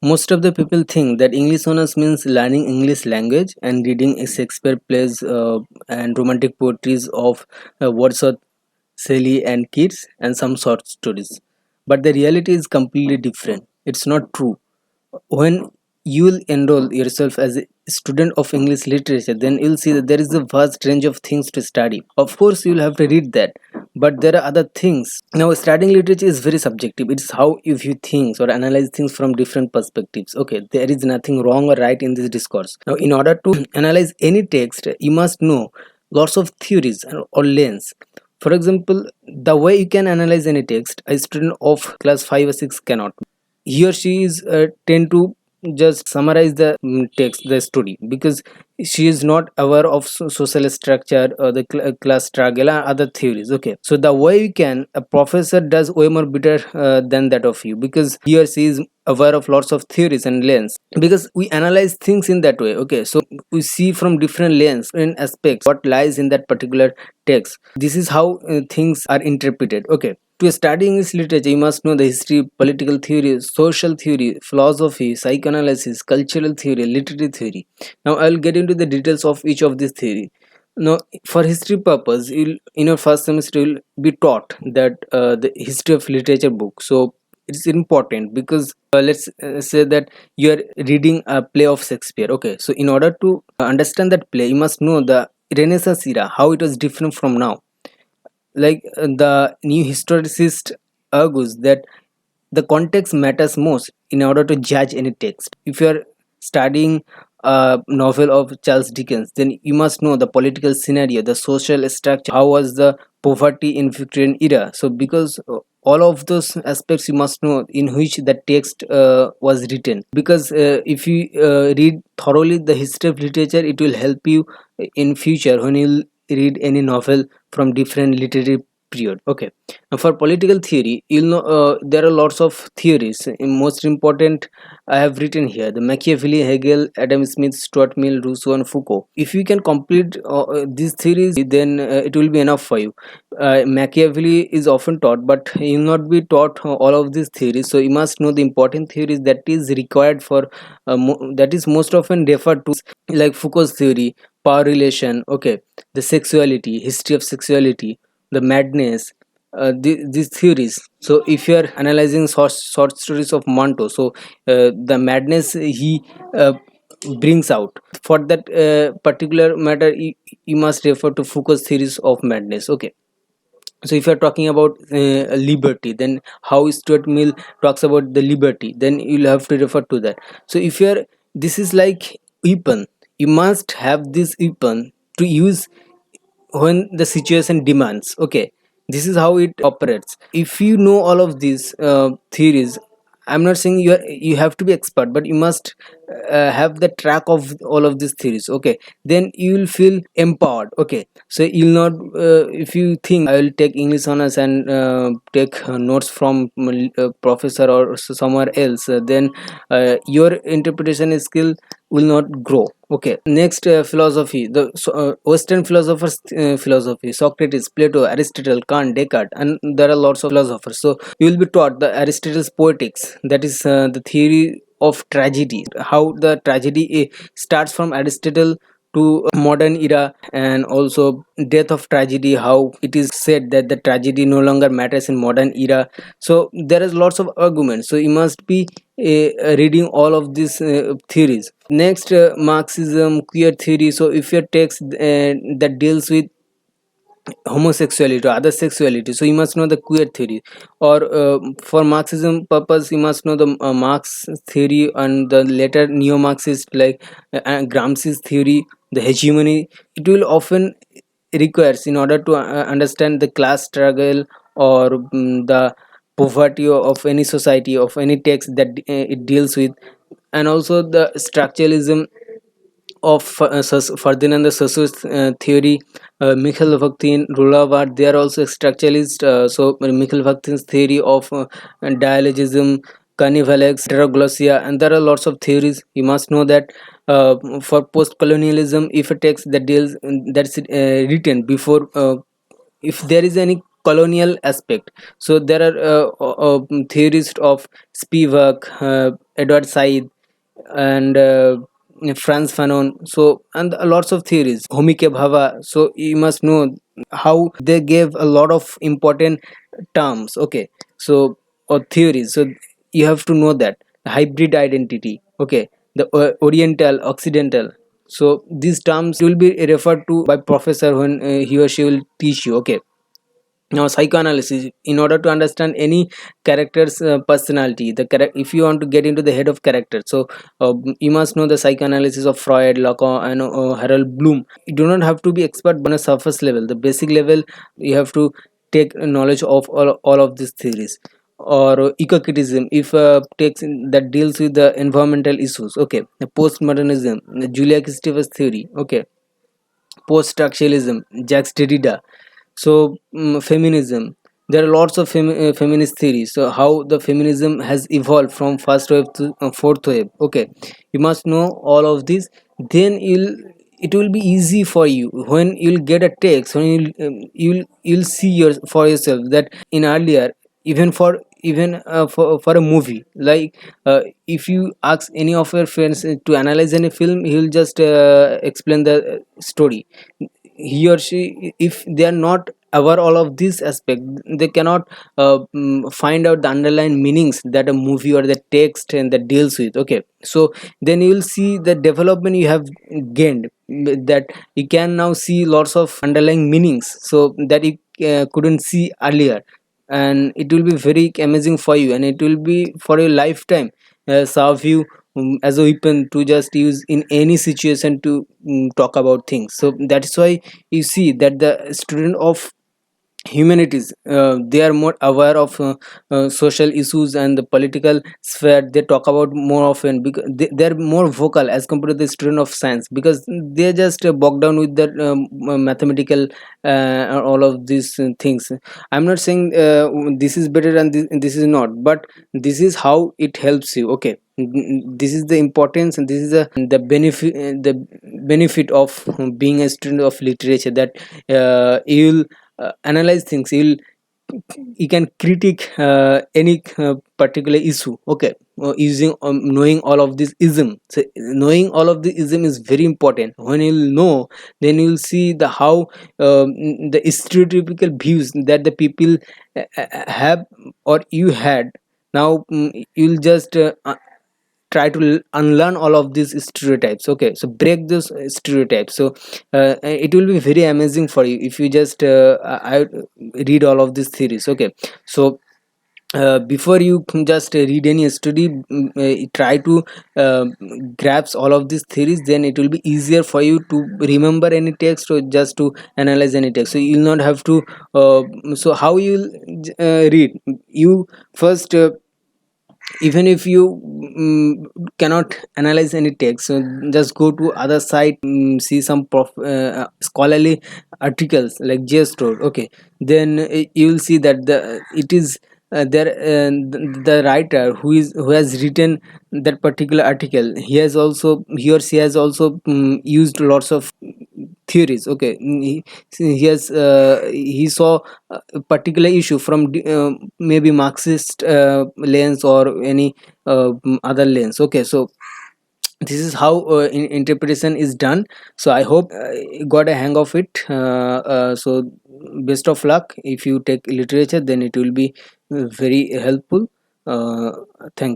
Most of the people think that English honors means learning English language and reading Shakespeare plays and romantic poetries of Wordsworth, Shelley, and Keats, and some short stories. But the reality is completely different. It's not true. When you will enroll yourself as a student of English literature, then you'll see that there is a vast range of things to study. Of course, you'll have to read that, but there are other things. Now, studying literature is very subjective. It's how you view things or analyze things from different perspectives. Okay, there is nothing wrong or right in this discourse. Now, in order to analyze any text, you must know lots of theories or lens. For example, the way you can analyze any text, a student of class 5 or 6 cannot. He or she is tend to just summarize the text, the story, because she is not aware of social structure or the class struggle and other theories. Okay, so the way you can, a professor does way more better than that of you, because he or she is aware of lots of theories and lens, because we analyze things in that way. Okay, so we see from different lens and aspects what lies in that particular text. This is how things are interpreted. Okay, to study English literature, you must know the history, political theory, social theory, philosophy, psychoanalysis, cultural theory, literary theory. Now, I'll get into the details of each of these theory. Now, for history purpose, in your first semester, you'll be taught that the history of literature book. So, it's important because let's say that you are reading a play of Shakespeare. Okay, so in order to understand that play, you must know the Renaissance era, how it was different from now. Like the new historicist argues that the context matters most in order to judge any text. If you are studying a novel of Charles Dickens, then you must know the political scenario, the social structure, how was the poverty in Victorian era. So because all of those aspects you must know in which the text was written, because if you read thoroughly the history of literature, it will help you in future when you read any novel from different literary period. Okay, now for political theory, you'll know there are lots of theories. Most important I have written here: the Machiavelli, Hegel, Adam Smith, Stuart Mill, Rousseau, and Foucault. If you can complete these theories, then it will be enough for you. Machiavelli is often taught, but you will not be taught all of these theories. So you must know the important theories that is required for that is most often referred to, like Foucault's theory, power relation. Okay, the sexuality, history of sexuality, the madness, these theories. So if you are analyzing short stories of Monto, so the madness he brings out, for that particular matter, you must refer to Foucault's theories of madness. Okay, so if you're talking about liberty, then how Stuart Mill talks about the liberty, then you'll have to refer to that. So if you're, this is like weapon, you must have this weapon to use when the situation demands. Okay, this is how it operates. If you know all of these theories, I'm not saying you have to be expert, but you must have the track of all of these theories. Okay, then you will feel empowered. Okay, so you'll not if you think I will take English honors and take notes from professor or somewhere else, then your interpretation skill will not grow. Okay, next philosophy, the Western philosophers, philosophy: Socrates, Plato, Aristotle, Kant, Descartes, and there are lots of philosophers. So you will be taught the Aristotle's poetics, that is the theory of tragedy, how the tragedy starts from Aristotle to modern era, and also death of tragedy, how it is said that the tragedy no longer matters in modern era. So there is lots of arguments, so you must be reading all of these theories. Next, Marxism, queer theory. So if your text that deals with homosexuality or other sexuality, so you must know the queer theory. Or for Marxism purpose, you must know the Marx theory and the later neo-Marxist, like Gramsci's theory, the hegemony. It will often requires in order to understand the class struggle or the poverty of any society, of any text that it deals with. And also the structuralism of Ferdinand the Saussure theory, Mikhail Bakhtin, Rulawad, they are also structuralists. So Mikhail Bakhtin's theory of dialogism, carnivalex, heteroglossia, and there are lots of theories. You must know that for post-colonialism, if a text that deals that's written before, if there is any colonial aspect. So there are theorists of Spivak, Edward Said, and Franz Fanon. So and lots of theories, Homike Bhava. So you must know how they gave a lot of important terms. Okay, so or theories. So you have to know that hybrid identity. Okay, the Oriental, Occidental. So these terms will be referred to by professor when he or she will teach you. Okay, now psychoanalysis, in order to understand any character's personality, if you want to get into the head of character, so you must know the psychoanalysis of Freud, Lacan, and Harold Bloom. You do not have to be expert, but on a surface level, the basic level, you have to take knowledge of all of these theories. Or eco-criticism, if that deals with the environmental issues. Okay, the postmodernism, Julia Kristofer's theory. Okay, post-structuralism, Jacques Derrida. So feminism, there are lots of feminist theories. So how the feminism has evolved from first wave to fourth wave. Okay, you must know all of this. Then it will be easy for you when you'll get a text, when you'll see for yourself that in earlier, even for a movie, like if you ask any of your friends to analyze any film, he'll just explain the story. He or she, if they are not aware all of this aspect, they cannot find out the underlying meanings that a movie or the text and that deals with. Okay, so then you will see the development you have gained, that you can now see lots of underlying meanings so that you couldn't see earlier, and it will be very amazing for you, and it will be for your lifetime serve you as a weapon to just use in any situation to talk about things. So that's why you see that the student of humanities, they are more aware of social issues and the political sphere. They talk about more often because they're more vocal as compared to the student of science, because they're just bogged down with the mathematical and all of these things. I'm not saying this is better and this is not, but this is how it helps you. Okay, this is the importance, and this is the benefit of being a student of literature, that you'll analyze things, you can critique any particular issue. Okay, using knowing all of this ism. So knowing all of the ism is very important. When you'll know, then you'll see the how the stereotypical views that the people have or you had. Now you'll just try to unlearn all of these stereotypes. Okay, so break those stereotypes. So it will be very amazing for you if you just I read all of these theories. Okay, so before you just read any study, try to uh, grasp all of these theories, then it will be easier for you to remember any text or just to analyze any text. So you'll not have to so how you'll read, you first even if you cannot analyze any text, so just go to other site, see some scholarly articles like JSTOR. Okay, then you will see that it is there the writer who has written that particular article, he or she has also used lots of theories. Okay, he saw a particular issue from maybe Marxist lens or any other lens. Okay, so this is how interpretation is done. So I hope you got a hang of it. So best of luck. If you take literature, then it will be very helpful. Thank